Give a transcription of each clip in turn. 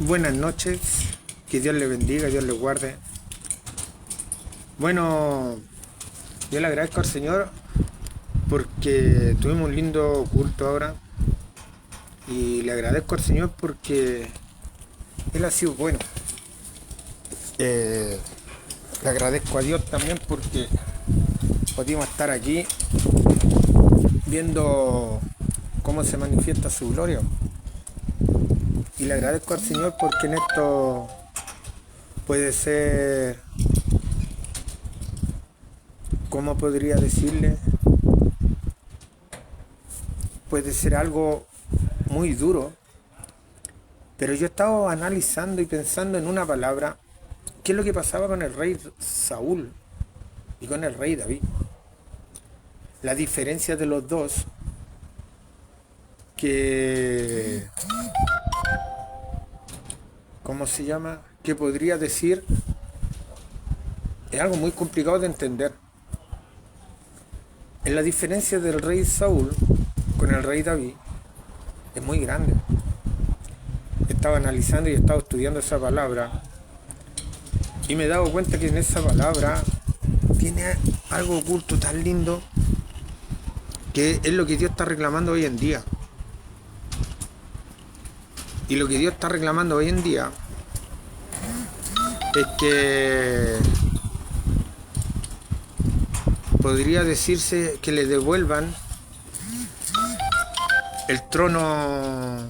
Buenas noches, que Dios le bendiga, Dios le guarde. Bueno, yo le agradezco al Señor porque tuvimos un lindo culto ahora y le agradezco al Señor porque Él ha sido bueno. Le agradezco a Dios también porque pudimos estar aquí viendo cómo se manifiesta su gloria. Y le agradezco al Señor porque en esto puede ser, ¿cómo podría decirle? Puede ser algo muy duro, pero yo estaba analizando y pensando en una palabra, qué es lo que pasaba con el rey Saúl y con el rey David. La diferencia de los dos, que, ¿cómo se llama? Que podría decir, es algo muy complicado de entender. En la diferencia del rey Saúl con el rey David es muy grande. Estaba analizando y estaba estudiando esa palabra y me he dado cuenta que en esa palabra tiene algo oculto tan lindo que es lo que Dios está reclamando hoy en día. Y lo que Dios está reclamando hoy en día es que podría decirse que le devuelvan el trono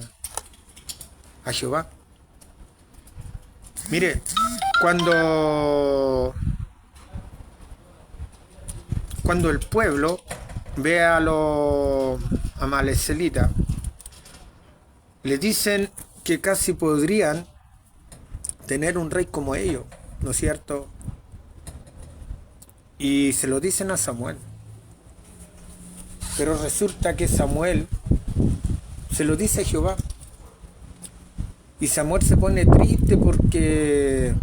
a Jehová. Mire, cuando el pueblo ve a los amalecitas, le dicen que casi podrían tener un rey como ellos, ¿no es cierto? Y se lo dicen a Samuel. Pero resulta que Samuel se lo dice a Jehová. Y Samuel se pone triste porque,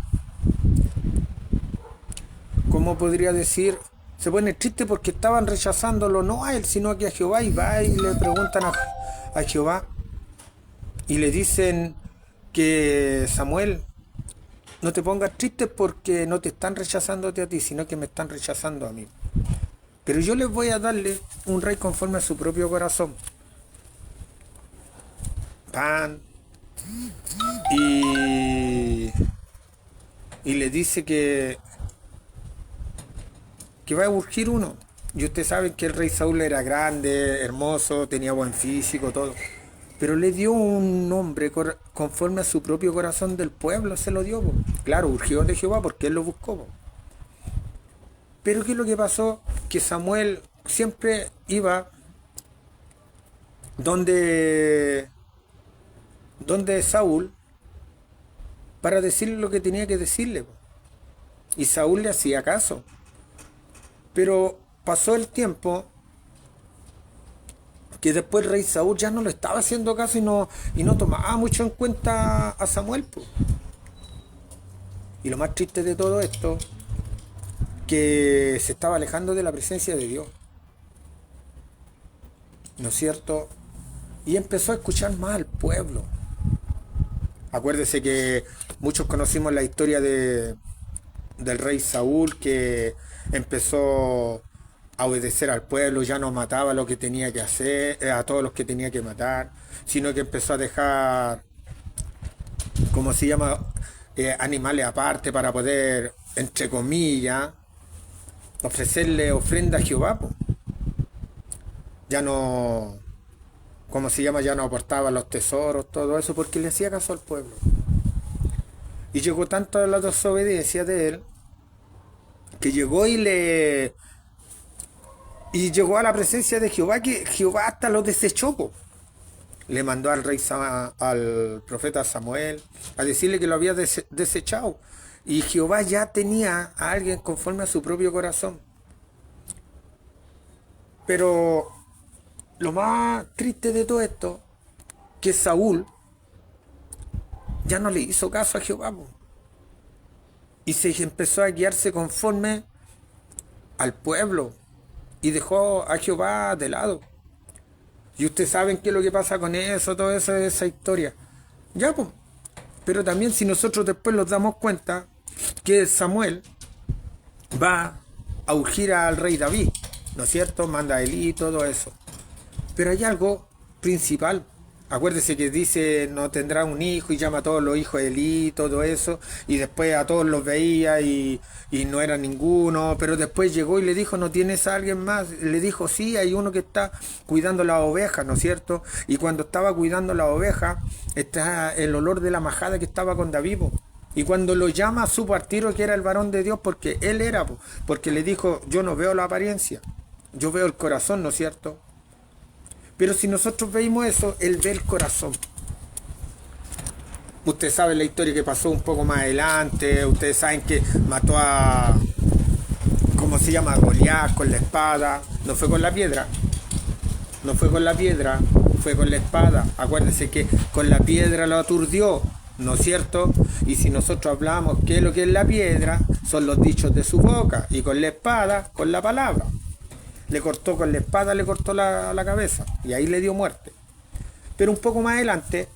¿cómo podría decir? Se pone triste porque estaban rechazándolo no a él, sino que a Jehová. Y va y le preguntan a Jehová. Y le dicen que Samuel, no te pongas triste porque no te están rechazándote a ti, sino que me están rechazando a mí. Pero yo les voy a darle un rey conforme a su propio corazón. Pan. Y le dice que va a urgir uno. Y ustedes saben que el rey Saúl era grande, hermoso, tenía buen físico, todo. Pero le dio un nombre conforme a su propio corazón del pueblo, se lo dio. Claro, urgió de Jehová porque él lo buscó. Pero ¿qué es lo que pasó? Que Samuel siempre iba donde Saúl para decirle lo que tenía que decirle. Y Saúl le hacía caso. Pero pasó el tiempo que después el rey Saúl ya no le estaba haciendo caso y no tomaba mucho en cuenta a Samuel. Y lo más triste de todo esto, que se estaba alejando de la presencia de Dios. ¿No es cierto? Y empezó a escuchar más al pueblo. Acuérdese que muchos conocimos la historia del rey Saúl, que empezó a obedecer al pueblo, ya no mataba lo que tenía que hacer, a todos los que tenía que matar, sino que empezó a dejar, ¿cómo se llama?, animales aparte para poder, entre comillas, ofrecerle ofrenda a Jehová. Ya no, ¿cómo se llama?, ya no aportaba los tesoros, todo eso, porque le hacía caso al pueblo. Y llegó tanto a la desobediencia de él, que llegó y llegó a la presencia de Jehová, que Jehová hasta lo desechó. Le mandó al al profeta Samuel a decirle que lo había desechado. Y Jehová ya tenía a alguien conforme a su propio corazón. Pero lo más triste de todo esto, que Saúl ya no le hizo caso a Jehová. Y se empezó a guiarse conforme al pueblo. Y dejó a Jehová de lado. Y ustedes saben qué es lo que pasa con eso, toda esa historia. Ya, pues. Pero también si nosotros después nos damos cuenta que Samuel va a ungir al rey David, ¿no es cierto? Manda a Elí y todo eso. Pero hay algo principal. Acuérdese que dice, no tendrá un hijo y llama a todos los hijos de Elí, todo eso. Y después a todos los veía y no era ninguno. Pero después llegó y le dijo, ¿no tienes a alguien más? Le dijo, sí, hay uno que está cuidando las ovejas, ¿no es cierto? Y cuando estaba cuidando las ovejas, está el olor de la majada que estaba con David, po. Y cuando lo llama, supo al tiro que era el varón de Dios, porque él era, po. Porque le dijo, yo no veo la apariencia, yo veo el corazón, ¿no es cierto? Pero si nosotros veis eso, él ve el corazón. Usted sabe la historia que pasó un poco más adelante. Ustedes saben que mató a... ¿Cómo se llama? A Goliat con la espada. No fue con la piedra. No fue con la piedra. Fue con la espada. Acuérdense que con la piedra lo aturdió, ¿no es cierto? Y si nosotros hablamos qué es lo que es la piedra, son los dichos de su boca. Y con la espada, con la palabra. Le cortó con la espada, le cortó la cabeza y ahí le dio muerte. Pero un poco más adelante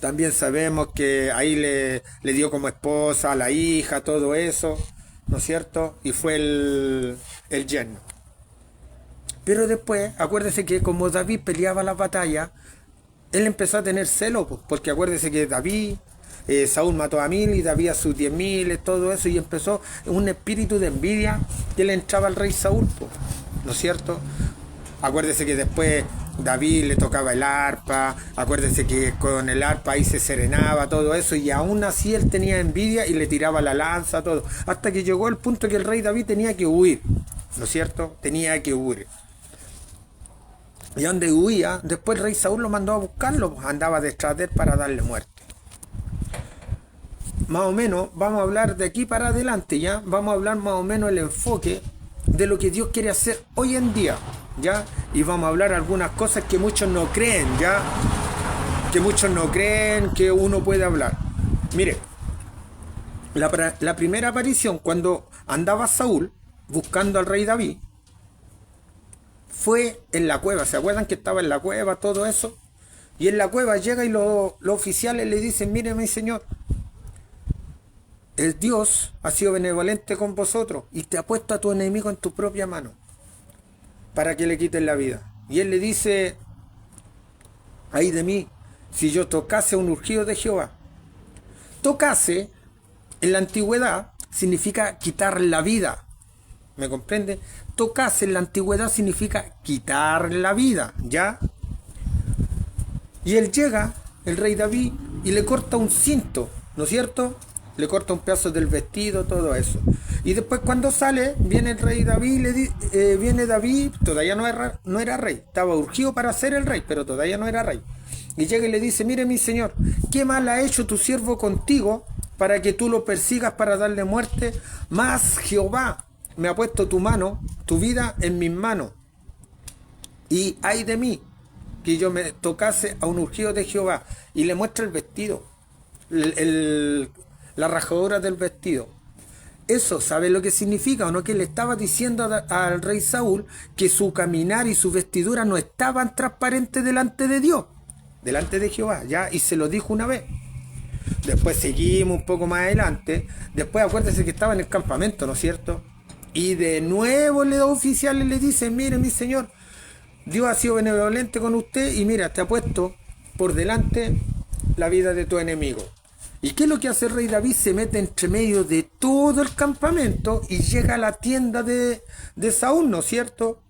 también sabemos que ahí le dio como esposa a la hija, todo eso, ¿no es cierto? Y fue el yerno. Pero después, acuérdese que como David peleaba las batallas, él empezó a tener celos, porque acuérdese que Saúl mató a 1000 y David a sus 10.000, todo eso, y empezó un espíritu de envidia que le entraba al rey Saúl, ¿no es cierto? Acuérdese que después David le tocaba el arpa, acuérdese que con el arpa ahí se serenaba, todo eso, y aún así él tenía envidia y le tiraba la lanza, todo, hasta que llegó el punto que el rey David tenía que huir, ¿no es cierto? Tenía que huir. Y donde huía, después el rey Saúl lo mandó a buscarlo, andaba detrás de él para darle muerte. Más o menos, vamos a hablar de aquí para adelante, ¿ya? Vamos a hablar más o menos el enfoque de lo que Dios quiere hacer hoy en día, ¿ya? Y vamos a hablar algunas cosas que muchos no creen, ¿ya? Que muchos no creen que uno puede hablar. Mire, la primera aparición cuando andaba Saúl buscando al rey David fue en la cueva. ¿Se acuerdan que estaba en la cueva, todo eso? Y en la cueva llega y los oficiales le dicen, mire mi señor, el Dios ha sido benevolente con vosotros y te ha puesto a tu enemigo en tu propia mano para que le quiten la vida. Y él le dice, ay de mí, si yo tocase un ungido de Jehová. Tocase, en la antigüedad, significa quitar la vida. ¿Me comprende? Tocase en la antigüedad significa quitar la vida, ¿ya? Y él llega, el rey David, y le corta un cinto, ¿no es cierto? Le corta un pedazo del vestido, todo eso. Y después cuando sale, viene el rey David, viene David, todavía no era rey, estaba urgido para ser el rey, pero todavía no era rey. Y llega y le dice, mire mi señor, ¿qué mal ha hecho tu siervo contigo para que tú lo persigas para darle muerte? Mas Jehová me ha puesto tu mano, tu vida en mis manos. Y ay de mí, que yo me tocase a un ungido de Jehová. Y le muestra el vestido, la rajadura del vestido. Eso, ¿sabe lo que significa o no? Que le estaba diciendo al rey Saúl que su caminar y su vestidura no estaban transparentes delante de Dios, delante de Jehová, ¿ya? Y se lo dijo una vez. Después seguimos un poco más adelante. Después acuérdese que estaba en el campamento, ¿no es cierto? Y de nuevo los oficiales le dicen, mire mi señor, Dios ha sido benevolente con usted y mira, te ha puesto por delante la vida de tu enemigo. ¿Y qué es lo que hace el rey David? Se mete entre medio de todo el campamento y llega a la tienda de Saúl, ¿no es cierto?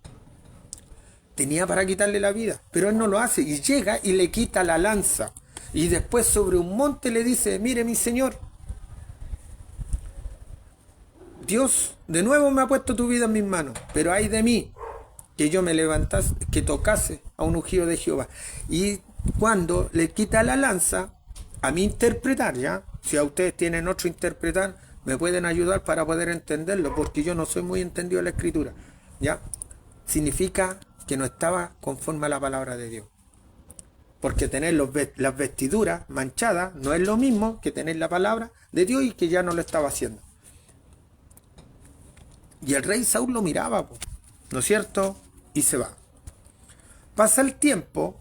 Tenía para quitarle la vida, pero él no lo hace y llega y le quita la lanza. Y después sobre un monte le dice, mire mi señor, Dios de nuevo me ha puesto tu vida en mis manos, pero ay de mí, que yo me levantase, que tocase a un ungido de Jehová. Y cuando le quita la lanza, a mí interpretar, ¿ya? Si a ustedes tienen otro interpretar, me pueden ayudar para poder entenderlo, porque yo no soy muy entendido de la escritura, ¿ya? Significa que no estaba conforme a la palabra de Dios. Porque tener las vestiduras manchadas no es lo mismo que tener la palabra de Dios y que ya no lo estaba haciendo. Y el rey Saúl lo miraba, ¿no es cierto? Y se va. Pasa el tiempo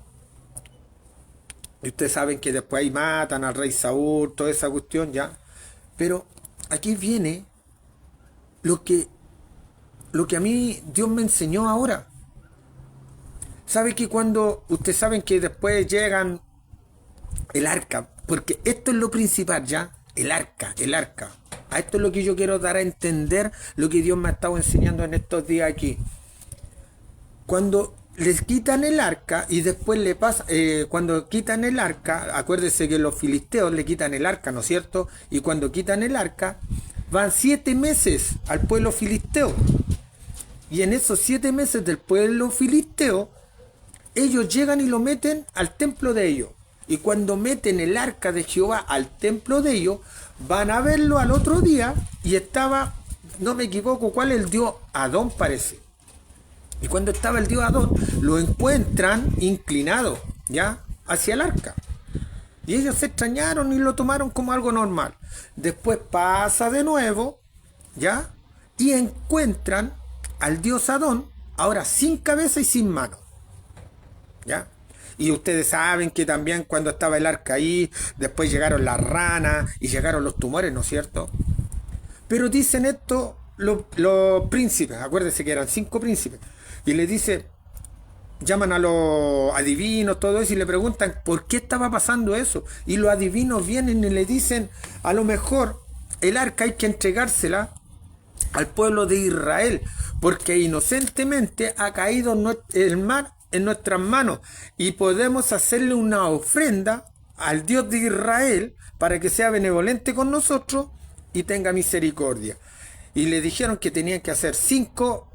Y ustedes saben que después ahí matan al rey Saúl, toda esa cuestión ya. Pero aquí viene lo que, lo que a mí Dios me enseñó ahora. ¿Sabe que cuando ustedes saben que después llegan el arca? Porque esto es lo principal ya, el arca, el arca. A esto es lo que yo quiero dar a entender, lo que Dios me ha estado enseñando en estos días aquí. Cuando les quitan el arca y después le pasa, cuando quitan el arca, acuérdense que los filisteos le quitan el arca, ¿no es cierto? Y cuando quitan el arca, van 7 meses al pueblo filisteo. Y en esos 7 meses del pueblo filisteo, ellos llegan y lo meten al templo de ellos. Y cuando meten el arca de Jehová al templo de ellos, van a verlo al otro día y estaba, no me equivoco, ¿cuál es el dios? Adón parece. Y cuando estaba el dios Adón, lo encuentran inclinado, ¿ya? Hacia el arca. Y ellos se extrañaron y lo tomaron como algo normal. Después pasa de nuevo, ¿ya? Y encuentran al dios Adón, ahora sin cabeza y sin mano, ¿ya? Y ustedes saben que también cuando estaba el arca ahí, después llegaron las ranas y llegaron los tumores, ¿no es cierto? Pero dicen esto los príncipes, acuérdense que eran 5 príncipes, y le dice, llaman a los adivinos, todo eso, y le preguntan por qué estaba pasando eso. Y los adivinos vienen y le dicen, a lo mejor el arca hay que entregársela al pueblo de Israel, porque inocentemente ha caído el mar en nuestras manos y podemos hacerle una ofrenda al Dios de Israel para que sea benevolente con nosotros y tenga misericordia. Y le dijeron que tenían que hacer 5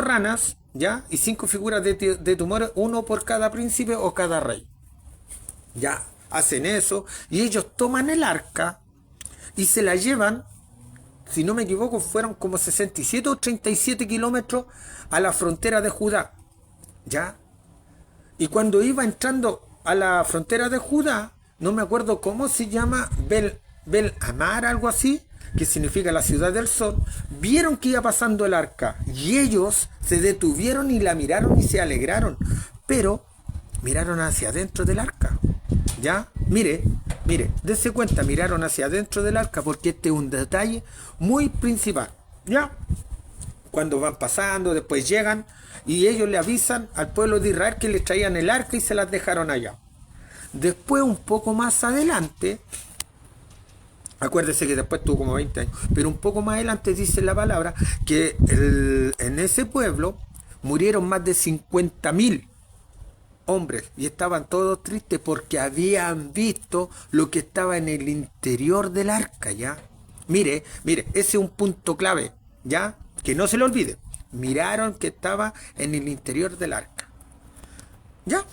ranas, ¿ya? Y 5 figuras de tumores, uno por cada príncipe o cada rey. Ya, hacen eso y ellos toman el arca y se la llevan, si no me equivoco, fueron como 67 o 37 kilómetros a la frontera de Judá, ¿ya? Y cuando iba entrando a la frontera de Judá, no me acuerdo cómo se llama, Bel Amar, algo así, que significa la ciudad del sol, vieron que iba pasando el arca y ellos se detuvieron y la miraron y se alegraron, pero miraron hacia adentro del arca, ¿ya? Mire, dése cuenta, miraron hacia adentro del arca porque este es un detalle muy principal, ¿ya? Cuando van pasando, después llegan y ellos le avisan al pueblo de Israel que les traían el arca y se las dejaron allá. Después, un poco más adelante, acuérdese que después tuvo como 20 años, pero un poco más adelante dice la palabra que en ese pueblo murieron más de 50.000 hombres y estaban todos tristes porque habían visto lo que estaba en el interior del arca, ¿ya? Mire, ese es un punto clave, ¿ya? Que no se le olvide. Miraron que estaba en el interior del arca, ¿ya?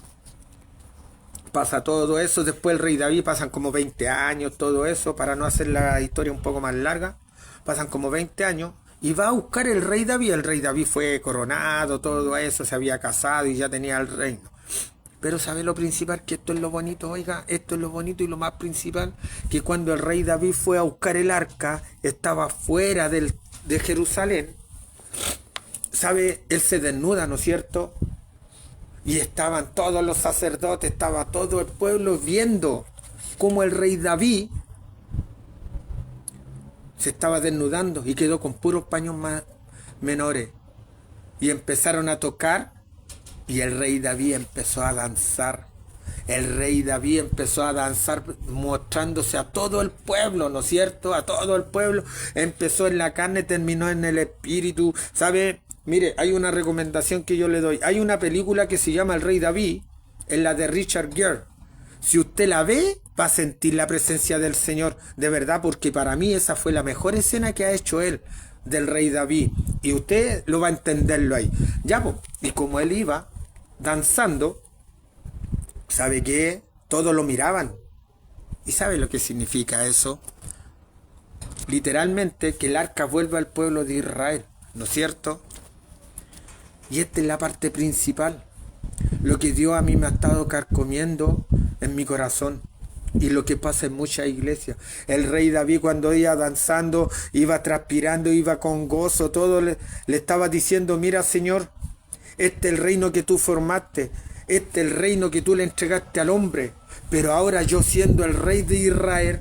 Pasa todo eso, después el rey David, pasan como 20 años, todo eso, para no hacer la historia un poco más larga, pasan como 20 años, y va a buscar el rey David fue coronado, todo eso, se había casado y ya tenía el reino. Pero ¿sabe lo principal? Que esto es lo bonito, oiga, esto es lo bonito y lo más principal, que cuando el rey David fue a buscar el arca, estaba fuera de Jerusalén, ¿sabe? Él se desnuda, ¿no es cierto? Y estaban todos los sacerdotes, estaba todo el pueblo viendo cómo el rey David se estaba desnudando y quedó con puros paños menores. Y empezaron a tocar y el rey David empezó a danzar. El rey David empezó a danzar mostrándose a todo el pueblo, ¿no es cierto? A todo el pueblo. Empezó en la carne, terminó en el espíritu, ¿sabe? Mire, hay una recomendación que yo le doy. Hay una película que se llama El Rey David, en la de Richard Gere. Si usted la ve, va a sentir la presencia del Señor, de verdad, porque para mí esa fue la mejor escena que ha hecho él, del Rey David. Y usted lo va a entenderlo ahí. Ya, pues, y como él iba danzando, ¿sabe qué? Todos lo miraban. ¿Y sabe lo que significa eso? Literalmente que el arca vuelva al pueblo de Israel, ¿no es cierto? Y esta es la parte principal. Lo que Dios a mí me ha estado carcomiendo en mi corazón. Y lo que pasa en muchas iglesias. El rey David cuando iba danzando, iba transpirando, iba con gozo, todo le estaba diciendo, mira Señor, este es el reino que tú formaste. Este es el reino que tú le entregaste al hombre. Pero ahora yo, siendo el rey de Israel,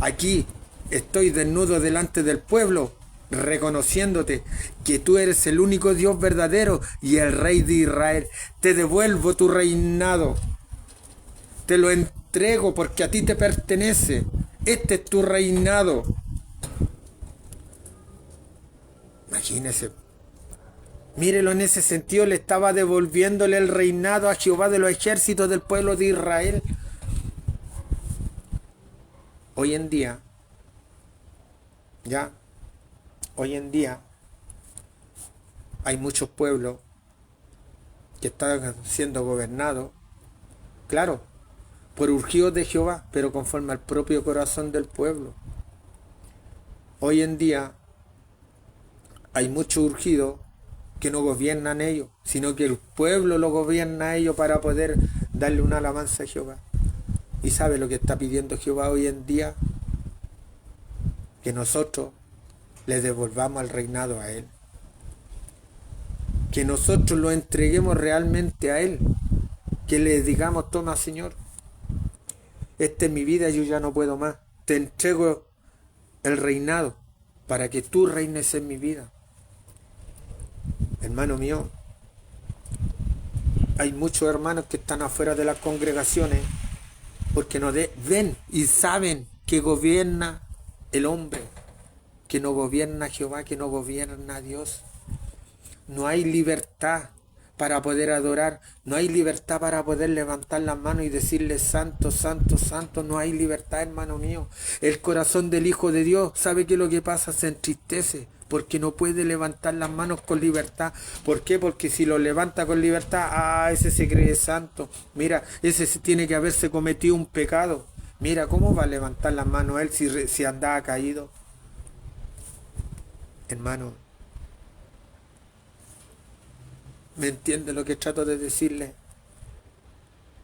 aquí estoy desnudo delante del pueblo, reconociéndote que tú eres el único Dios verdadero y el rey de Israel. Te devuelvo tu reinado. Te lo entrego porque a ti te pertenece. Este es tu reinado. Imagínese. Mírelo, en ese sentido le estaba devolviéndole el reinado a Jehová de los ejércitos del pueblo de Israel. Hoy en día, hay muchos pueblos que están siendo gobernados, claro, por urgidos de Jehová, pero conforme al propio corazón del pueblo. Hoy en día hay muchos urgidos que no gobiernan ellos, sino que el pueblo lo gobierna a ellos para poder darle una alabanza a Jehová. ¿Y sabe lo que está pidiendo Jehová hoy en día? Que nosotros le devolvamos el reinado a Él. Que nosotros lo entreguemos realmente a Él. Que le digamos, toma Señor, esta es mi vida, yo ya no puedo más. Te entrego el reinado para que tú reines en mi vida. Hermano mío, hay muchos hermanos que están afuera de las congregaciones porque no ven y saben que gobierna el hombre, que no gobierna Jehová, que no gobierna Dios. No hay libertad para poder adorar, no hay libertad para poder levantar las manos y decirle santo, santo, santo. No hay libertad, hermano mío. El corazón del Hijo de Dios, ¿sabe qué es lo que pasa? Se entristece porque no puede levantar las manos con libertad. ¿Por qué? Porque si lo levanta con libertad, ese se cree santo. Mira, ese tiene que haberse cometido un pecado. Mira, ¿cómo va a levantar las manos él si andaba caído? Hermano, ¿me entiende lo que trato de decirle?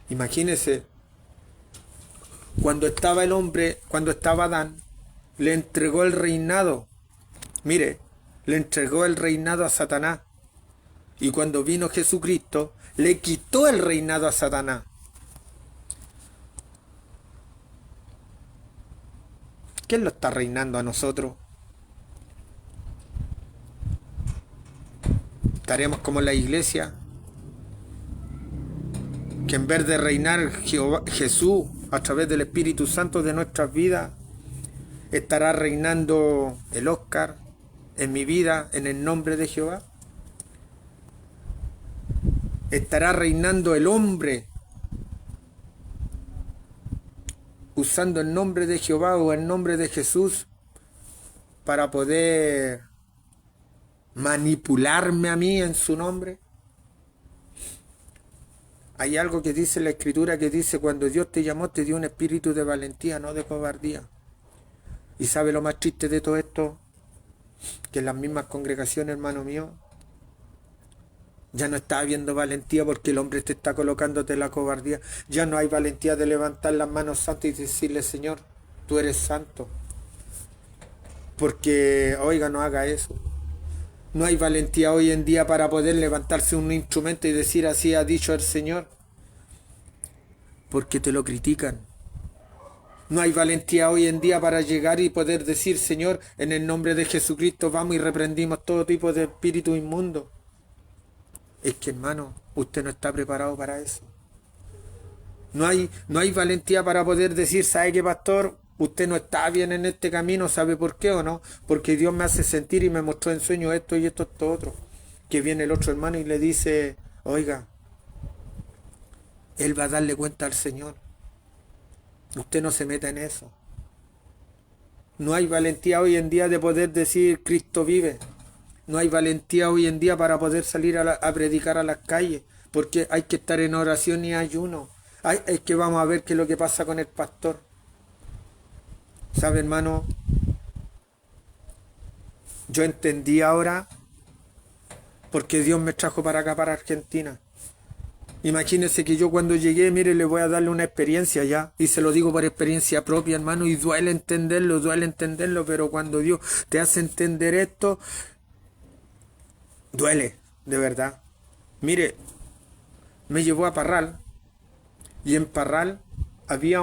Imagínese, cuando estaba el hombre, cuando estaba Adán, le entregó el reinado. Mire, le entregó el reinado a Satanás. Y cuando vino Jesucristo, le quitó el reinado a Satanás. ¿Quién lo está reinando a nosotros? Estaremos como la iglesia, que en vez de reinar Jesús a través del Espíritu Santo de nuestras vidas, estará reinando el Oscar en mi vida en el nombre de Jehová. Estará reinando el hombre usando el nombre de Jehová o el nombre de Jesús para poder manipularme a mí en su nombre. Hay algo que dice la Escritura que dice: cuando Dios te llamó, te dio un espíritu de valentía, no de cobardía. ¿Y sabe lo más triste de todo esto? Que en las mismas congregaciones, hermano mío, ya no está habiendo valentía porque el hombre te está colocándote la cobardía. Ya no hay valentía de levantar las manos santas y decirle: Señor, tú eres santo. Porque, oiga, no haga eso. No hay valentía hoy en día para poder levantarse un instrumento y decir: así ha dicho el Señor. Porque te lo critican. No hay valentía hoy en día para llegar y poder decir: Señor, en el nombre de Jesucristo vamos y reprendimos todo tipo de espíritu inmundo. Es que, hermano, usted no está preparado para eso. No hay valentía para poder decir: ¿sabe qué, pastor? Usted no está bien en este camino. ¿Sabe por qué o no? Porque Dios me hace sentir y me mostró en sueño esto y esto otro. Que viene el otro hermano y le dice: oiga, él va a darle cuenta al Señor. Usted no se meta en eso. No hay valentía hoy en día de poder decir: Cristo vive. No hay valentía hoy en día para poder salir a predicar a las calles, porque hay que estar en oración y ayuno. Es que vamos a ver qué es lo que pasa con el pastor. ¿Sabe, hermano? Yo entendí ahora porque Dios me trajo para acá, para Argentina. Imagínense que yo cuando llegué, mire, le voy a darle una experiencia ya, y se lo digo por experiencia propia, hermano, y duele entenderlo, pero cuando Dios te hace entender esto, duele, de verdad. Mire, me llevó a Parral, y en Parral había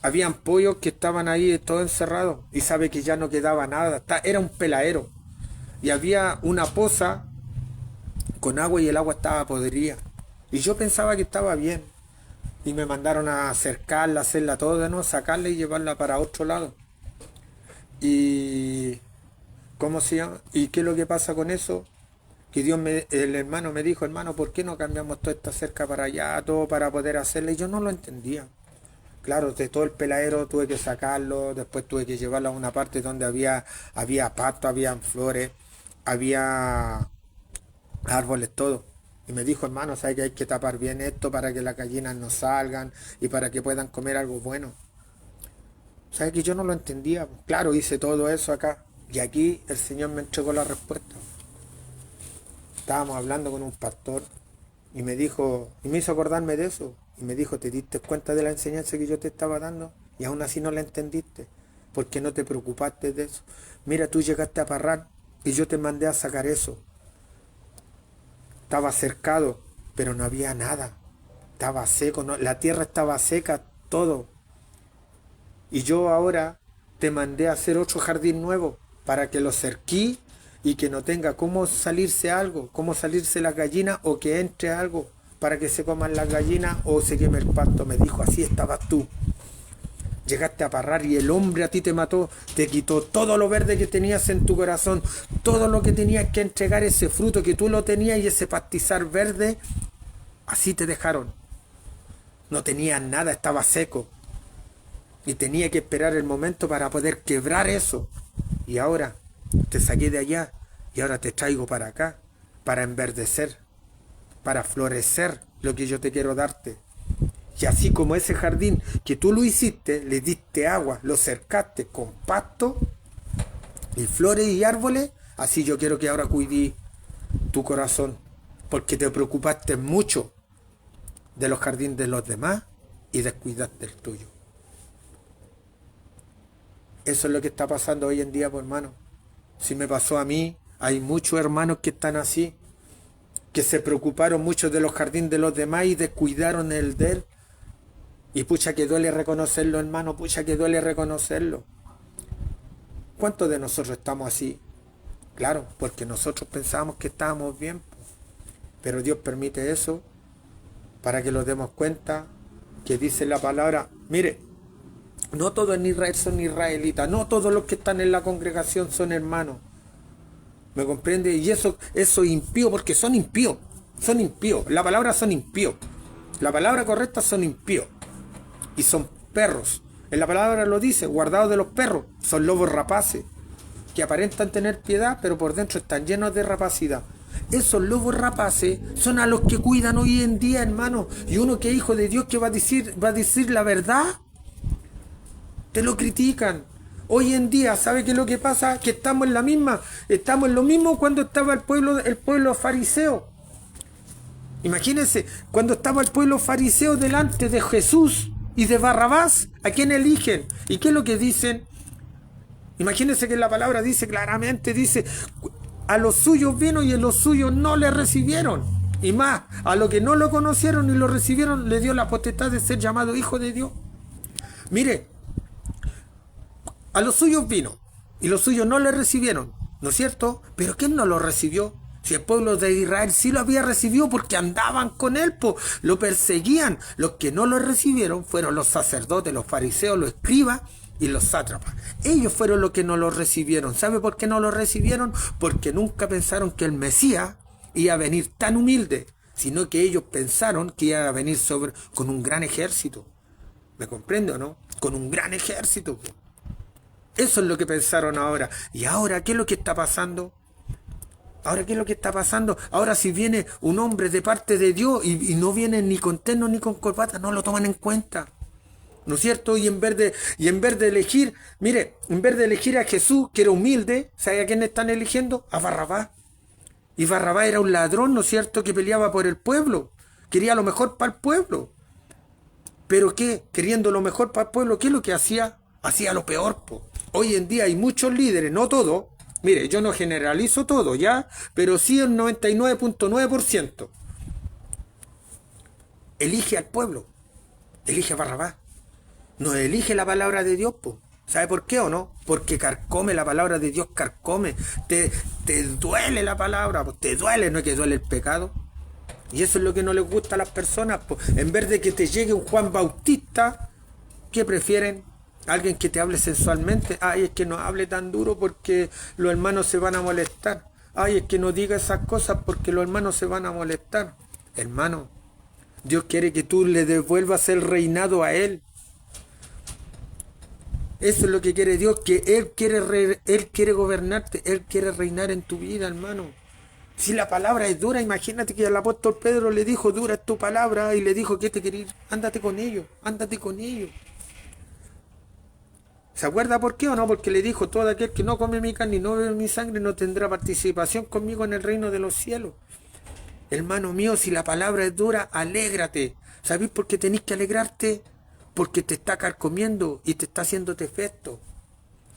habían pollos que estaban ahí todos encerrados, y sabe que ya no quedaba nada, era un peladero, y había una poza con agua y el agua estaba podrida, y yo pensaba que estaba bien, y me mandaron a acercarla, hacerla toda, ¿no? Sacarla y llevarla para otro lado. Y ¿cómo se llama? ¿Y qué es lo que pasa con eso? Que el hermano me dijo, hermano, ¿por qué no cambiamos toda esta cerca para allá, todo para poder hacerla? Y yo no lo entendía. Claro, de todo el peladero tuve que sacarlo, después tuve que llevarlo a una parte donde había pasto, había flores, había árboles, todo. Y me dijo, hermano, ¿sabes que hay que tapar bien esto para que las gallinas no salgan y para que puedan comer algo bueno? ¿Sabes que yo no lo entendía? Claro, hice todo eso acá. Y aquí el Señor me entregó la respuesta. Estábamos hablando con un pastor y me dijo, y me hizo acordarme de eso. Y me dijo, ¿te diste cuenta de la enseñanza que yo te estaba dando? Y aún así no la entendiste. ¿Por qué no te preocupaste de eso? Mira, tú llegaste a Parral y yo te mandé a sacar eso. Estaba cercado, pero no había nada. Estaba seco, la tierra estaba seca, todo. Y yo ahora te mandé a hacer otro jardín nuevo para que lo cerquí y que no tenga cómo salirse algo, cómo salirse las gallinas o que entre algo para que se coman las gallinas o se queme el pasto. Me dijo, así estabas tú. Llegaste a Parral y el hombre a ti te mató, te quitó todo lo verde que tenías en tu corazón, todo lo que tenías que entregar, ese fruto que tú lo tenías y ese pastizar verde, así te dejaron. No tenías nada, estaba seco. Y tenía que esperar el momento para poder quebrar eso. Y ahora te saqué de allá y ahora te traigo para acá, para enverdecer, para florecer lo que yo te quiero darte. Y así como ese jardín que tú lo hiciste, le diste agua, lo cercaste con pasto y flores y árboles, así yo quiero que ahora cuide tu corazón, porque te preocupaste mucho de los jardines de los demás y descuidaste el tuyo. Eso es lo que está pasando hoy en día, pues, hermano. Si me pasó a mí, hay muchos hermanos que están así, que se preocuparon mucho de los jardines de los demás y descuidaron el de él. Y pucha que duele reconocerlo, hermano, pucha que duele reconocerlo. ¿Cuántos de nosotros estamos así? Claro, porque nosotros pensábamos que estábamos bien, pero Dios permite eso para que nos demos cuenta que dice la palabra, mire, no todos en Israel son israelitas, no todos los que están en la congregación son hermanos. ¿Me comprende? Y eso impío, porque son impíos. La palabra son impíos. La palabra correcta son impíos. Y son perros. En la palabra lo dice, guardados de los perros. Son lobos rapaces, que aparentan tener piedad, pero por dentro están llenos de rapacidad. Esos lobos rapaces son a los que cuidan hoy en día, hermano. Y uno que es hijo de Dios, que va a decir la verdad, te lo critican. Hoy en día, ¿sabe qué es lo que pasa? Que estamos en la misma. Estamos en lo mismo cuando estaba el pueblo fariseo. Imagínense, cuando estaba el pueblo fariseo delante de Jesús y de Barrabás, ¿a quién eligen? ¿Y qué es lo que dicen? Imagínense que la palabra dice claramente, dice, a los suyos vino y a los suyos no le recibieron. Y más, a los que no lo conocieron y lo recibieron, le dio la potestad de ser llamado hijo de Dios. Mire, a los suyos vino y los suyos no le recibieron, ¿no es cierto? Pero ¿quién no lo recibió? Si el pueblo de Israel sí lo había recibido porque andaban con él, lo perseguían. Los que no lo recibieron fueron los sacerdotes, los fariseos, los escribas y los sátrapas. Ellos fueron los que no lo recibieron. ¿Sabe por qué no lo recibieron? Porque nunca pensaron que el Mesías iba a venir tan humilde, sino que ellos pensaron que iba a venir con un gran ejército. ¿Me comprende o no? Con un gran ejército. Eso es lo que pensaron ahora. ¿Y ahora qué es lo que está pasando? Ahora, ¿qué es lo que está pasando? Ahora, si viene un hombre de parte de Dios y no viene ni con terno ni con corbata, no lo toman en cuenta. ¿No es cierto? Y en vez de elegir, mire, en vez de elegir a Jesús, que era humilde, ¿sabe a quién están eligiendo? A Barrabás. Y Barrabás era un ladrón, ¿no es cierto?, que peleaba por el pueblo. Quería lo mejor para el pueblo. ¿Pero qué? Queriendo lo mejor para el pueblo, ¿qué es lo que hacía? Hacía lo peor, Hoy en día hay muchos líderes, no todos. Mire, yo no generalizo todo, ¿ya? Pero sí el 99.9%. elige al pueblo, elige a Barrabás. No elige la palabra de Dios, po. ¿Sabe por qué o no? Porque carcome, la palabra de Dios carcome. Te duele la palabra, pues te duele, no es que duele el pecado. Y eso es lo que no les gusta a las personas, pues. En vez de que te llegue un Juan Bautista, ¿qué prefieren? Alguien que te hable sensualmente. Ay, es que no hable tan duro porque los hermanos se van a molestar. Ay, es que no diga esas cosas porque los hermanos se van a molestar. Hermano, Dios quiere que tú le devuelvas el reinado a Él. Eso es lo que quiere Dios, que Él quiere gobernarte, Él quiere reinar en tu vida, hermano. Si la palabra es dura, imagínate que al apóstol Pedro le dijo, dura es tu palabra, y le dijo, ¿qué te querés? Ándate con ellos, ándate con ellos. ¿Se acuerda por qué o no? Porque le dijo, todo aquel que no come mi carne y no bebe mi sangre no tendrá participación conmigo en el reino de los cielos. Hermano mío, si la palabra es dura, alégrate. ¿Sabéis por qué tenéis que alegrarte? Porque te está carcomiendo y te está haciendo defecto.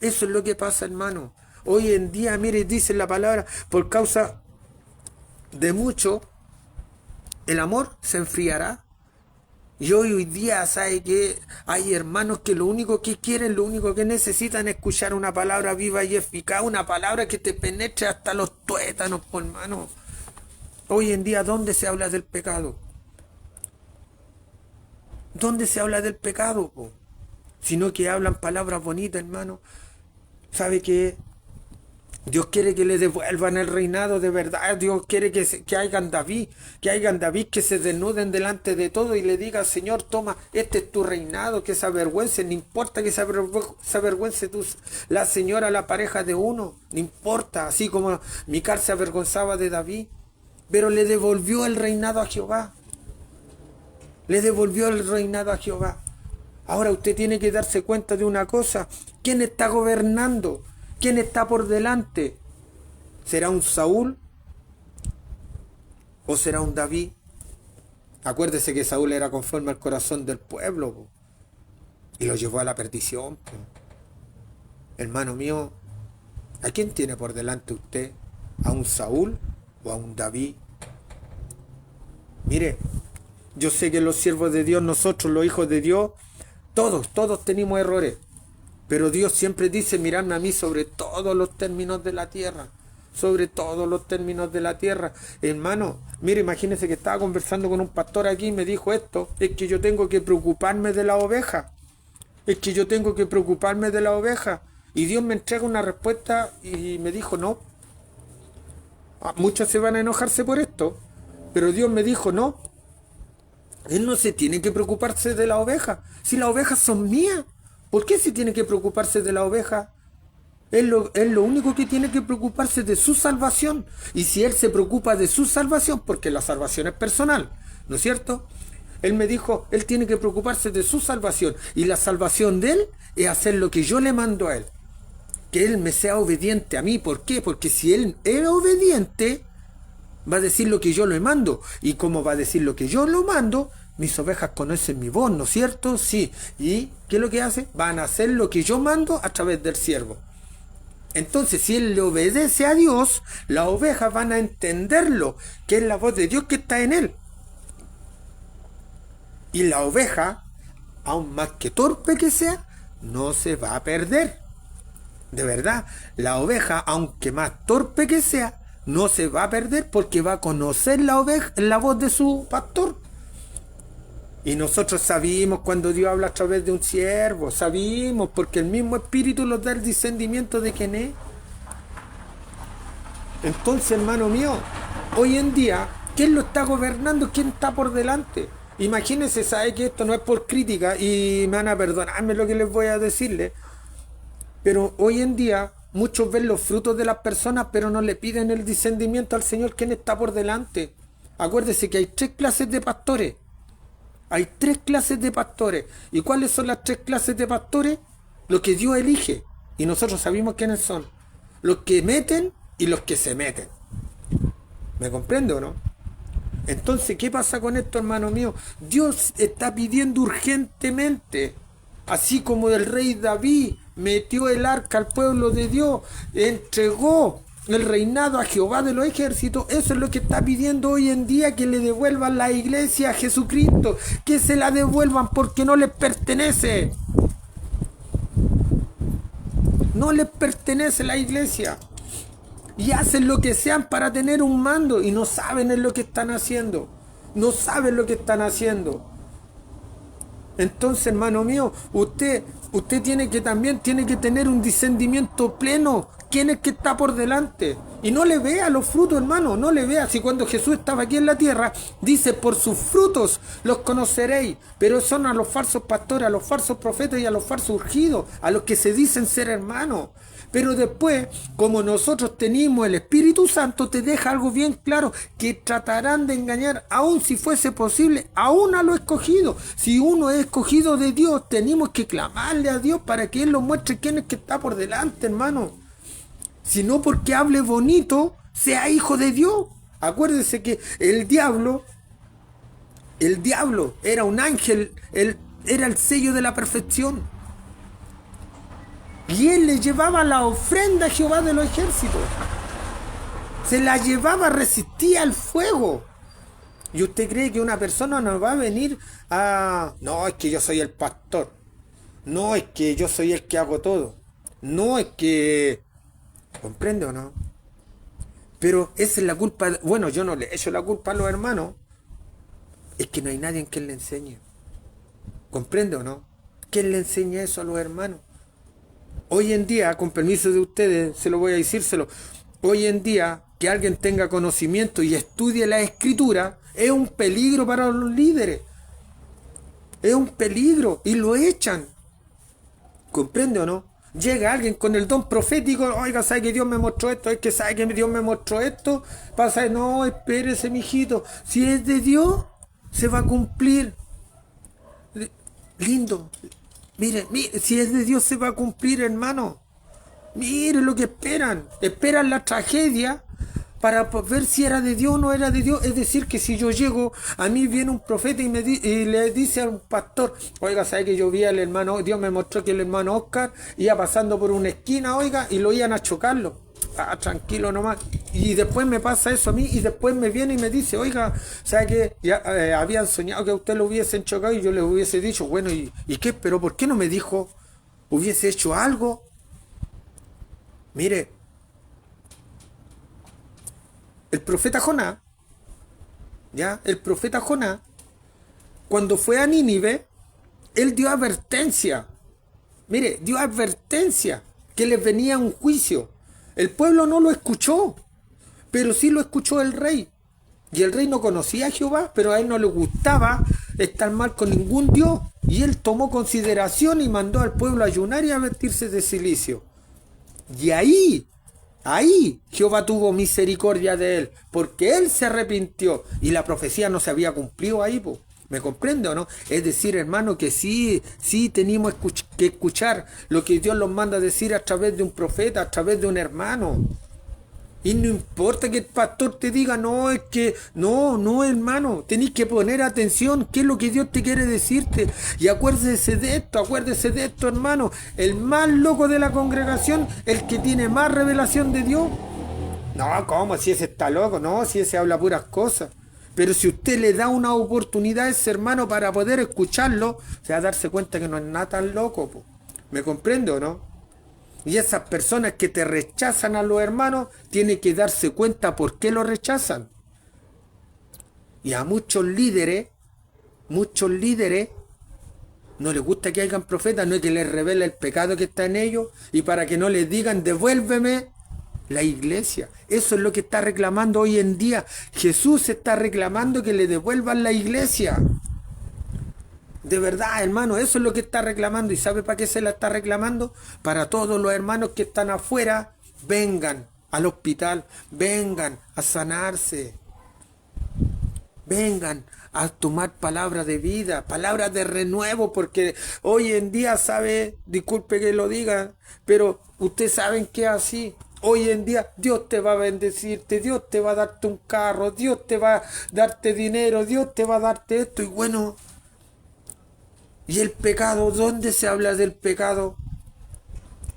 Eso es lo que pasa, hermano. Hoy en día, mire, dice la palabra, por causa de mucho, el amor se enfriará. Y hoy día, ¿sabe qué? Hay hermanos que lo único que quieren, lo único que necesitan es escuchar una palabra viva y eficaz, una palabra que te penetre hasta los tuétanos, por hermano. Hoy en día, ¿dónde se habla del pecado? ¿Dónde se habla del pecado, po? Sino que hablan palabras bonitas, hermano. ¿Sabe qué? Dios quiere que le devuelvan el reinado de verdad. Dios quiere que hagan David, que se desnuden delante de todo y le diga, Señor, toma, este es tu reinado, que se avergüence, no importa que se avergüence la señora, la pareja de uno, no importa, así como Mical se avergonzaba de David, pero le devolvió el reinado a Jehová. Le devolvió el reinado a Jehová. Ahora usted tiene que darse cuenta de una cosa. ¿Quién está gobernando? ¿Quién está por delante? ¿Será un Saúl o será un David? Acuérdese que Saúl era conforme al corazón del pueblo, po, y lo llevó a la perdición, po. Hermano mío, ¿a quién tiene por delante usted? ¿A un Saúl o a un David? Mire, yo sé que los siervos de Dios, nosotros los hijos de Dios, todos tenemos errores. Pero Dios siempre dice, miradme a mí sobre todos los términos de la tierra. Sobre todos los términos de la tierra. Hermano, mire, imagínese que estaba conversando con un pastor aquí y me dijo esto. Es que yo tengo que preocuparme de la oveja. Es que yo tengo que preocuparme de la oveja. Y Dios me entrega una respuesta y me dijo, no. Muchos se van a enojarse por esto. Pero Dios me dijo, no. Él no se tiene que preocuparse de la oveja. Si las ovejas son mías, ¿por qué se tiene que preocuparse de la oveja? Él lo único que tiene que preocuparse de su salvación. Y si él se preocupa de su salvación, porque la salvación es personal, ¿no es cierto? Él me dijo, él tiene que preocuparse de su salvación. Y la salvación de él es hacer lo que yo le mando a él. Que él me sea obediente a mí. ¿Por qué? Porque si él es obediente, va a decir lo que yo le mando. Y como va a decir lo que yo lo mando, mis ovejas conocen mi voz, ¿no es cierto? Sí. ¿Y qué es lo que hace? Van a hacer lo que yo mando a través del siervo. Entonces, si él le obedece a Dios, las ovejas van a entenderlo, que es la voz de Dios que está en él. Y la oveja, aun más que torpe que sea, no se va a perder. De verdad, la oveja, aunque más torpe que sea, no se va a perder porque va a conocer la voz de su pastor. Y nosotros sabimos cuando Dios habla a través de un siervo, sabimos porque el mismo Espíritu nos da el discernimiento de quién es. Entonces, hermano mío, hoy en día, ¿quién lo está gobernando? ¿Quién está por delante? Imagínense, sabe que esto no es por crítica y me van a perdonarme lo que les voy a decirle, pero hoy en día muchos ven los frutos de las personas, pero no le piden el discernimiento al Señor, ¿quién está por delante? Acuérdese que hay 3 clases de pastores. Hay 3 clases de pastores. ¿Y cuáles son las 3 clases de pastores? Los que Dios elige. Y nosotros sabemos quiénes son. Los que meten y los que se meten. ¿Me comprende o no? Entonces, ¿qué pasa con esto, hermano mío? Dios está pidiendo urgentemente, así como el rey David metió el arca al pueblo de Dios, entregó el reinado a Jehová de los ejércitos. Eso es lo que está pidiendo hoy en día, que le devuelvan la iglesia a Jesucristo, que se la devuelvan porque no les pertenece. No les pertenece la iglesia. Y hacen lo que sean para tener un mando y no saben en lo que están haciendo. No saben lo que están haciendo. Entonces, hermano mío, usted también tiene que tener un discernimiento pleno. ¿Quién es que está por delante? Y no le vea los frutos, hermano, no le vea. Si cuando Jesús estaba aquí en la tierra, dice, por sus frutos los conoceréis. Pero son a los falsos pastores, a los falsos profetas y a los falsos urgidos, a los que se dicen ser hermanos. Pero después, como nosotros tenemos el Espíritu Santo, te deja algo bien claro, que tratarán de engañar, aun si fuese posible, aún a los escogidos. Si uno es escogido de Dios, tenemos que clamarle a Dios para que Él nos muestre quién es que está por delante, hermano. Si no porque hable bonito, sea hijo de Dios. Acuérdese que el diablo era un ángel, era el sello de la perfección. Y él le llevaba la ofrenda a Jehová de los ejércitos. Se la llevaba, resistía al fuego. ¿Y usted cree que una persona no va a venir a... No, es que yo soy el pastor. No, es que yo soy el que hago todo. No, es que... ¿Comprende o no? Pero esa es la culpa... Bueno, yo no le echo la culpa a los hermanos. Es que no hay nadie en quien le enseñe. ¿Comprende o no? ¿Quién le enseña eso a los hermanos? Hoy en día, con permiso de ustedes, se lo voy a decírselo, hoy en día, que alguien tenga conocimiento y estudie la escritura, es un peligro para los líderes. Es un peligro y lo echan. ¿Comprende o no? Llega alguien con el don profético, oiga, ¿sabe que Dios me mostró esto? Es que ¿sabe que Dios me mostró esto? Pasa, no, espérese, mijito. Si es de Dios, se va a cumplir. Lindo. Mire, si es de Dios se va a cumplir, hermano. Mire lo que esperan. Esperan la tragedia para ver si era de Dios o no era de Dios. Es decir, que si yo llego, a mí viene un profeta y le dice a un pastor, oiga, ¿sabe que yo vi al hermano? Dios me mostró que el hermano Oscar iba pasando por una esquina, oiga, y lo iban a chocarlo. Ah, tranquilo nomás. Y después me pasa eso a mí y después me viene y me dice, oiga, ¿sabe que ya habían soñado que a usted lo hubiesen chocado? Y yo le hubiese dicho, bueno, ¿y qué? ¿Pero por qué no me dijo? ¿Hubiese hecho algo? Mire, el profeta Jonás, el profeta Jonás, cuando fue a Nínive, él dio advertencia. Mire, dio advertencia que les venía un juicio. El pueblo no lo escuchó, pero sí lo escuchó el rey. Y el rey no conocía a Jehová, pero a él no le gustaba estar mal con ningún dios. Y él tomó consideración y mandó al pueblo a ayunar y a vestirse de cilicio. Y ahí Jehová tuvo misericordia de él, porque él se arrepintió. Y la profecía no se había cumplido ahí, po. ¿Me comprende o no? Es decir, hermano, que sí tenemos que escuchar lo que Dios nos manda a decir a través de un profeta, a través de un hermano. Y no importa que el pastor te diga, no, es que, no, hermano, tenéis que poner atención, qué es lo que Dios te quiere decirte. Y acuérdese de esto, hermano. El más loco de la congregación, el que tiene más revelación de Dios. No, ¿cómo? Si ese está loco, no, si ese habla puras cosas. Pero si usted le da una oportunidad a ese hermano para poder escucharlo, se va a darse cuenta que no es nada tan loco, po. ¿Me comprende o no? Y esas personas que te rechazan a los hermanos, tienen que darse cuenta por qué lo rechazan. Y a muchos líderes, no les gusta que hayan profetas, no es que les revele el pecado que está en ellos, y para que no les digan, devuélveme la iglesia. Eso es lo que está reclamando hoy en día. Jesús está reclamando que le devuelvan la iglesia. De verdad, hermano, eso es lo que está reclamando. ¿Y sabe para qué se la está reclamando? Para todos los hermanos que están afuera, vengan al hospital, vengan a sanarse, vengan a tomar palabras de vida, palabras de renuevo, porque hoy en día, sabe, disculpe que lo diga, pero ustedes saben que es así. Hoy en día Dios te va a bendecirte, Dios te va a darte un carro, Dios te va a darte dinero, Dios te va a darte esto, y bueno, ¿y el pecado? ¿Dónde se habla del pecado?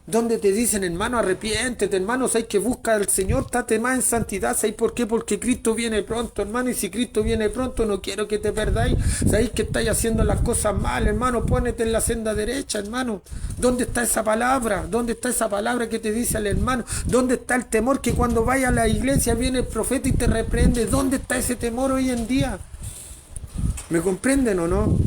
Donde te dicen, hermano, arrepiéntete, hermano, sabes que busca al Señor, estate más en santidad. ¿Sabes por qué? Porque Cristo viene pronto, hermano, y si Cristo viene pronto, no quiero que te perdáis. Sabéis que estáis haciendo las cosas mal, hermano, pónete en la senda derecha, hermano. ¿Dónde está esa palabra? ¿Dónde está esa palabra que te dice al hermano? ¿Dónde está el temor que cuando vaya a la iglesia viene el profeta y te reprende? ¿Dónde está ese temor hoy en día? ¿Me comprenden o no?